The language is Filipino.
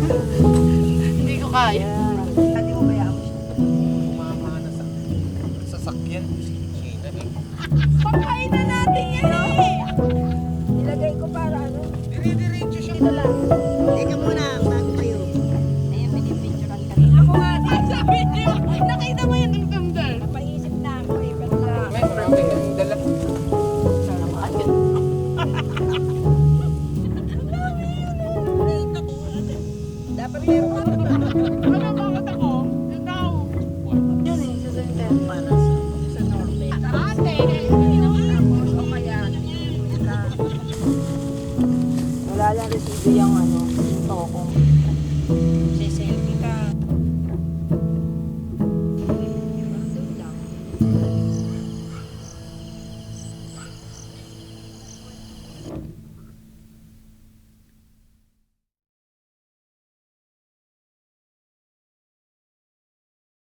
Hindi ko kaya. Hindi mo bayaan mo siya. Umama na sa sasakyan. China eh. Pagkain na natin yan eh! Nilagay ko para ano. Dire-diretso siya. Ito lang. Teka muna, bago kayo. Ayun, pinipicturean ka rin. Ako nga, sabi niyo, nakita mo yun ang ganda. Napaisip na ako eh. Pero na. May marami kang dala. Dapat meron ka na. Ano bakit ako? Ikaw. Yun eh, sa center. Para sa norte. Ate! Tapos o kaya wala lang resibo yung ano, tokong. Siselfie ka. Doon lang.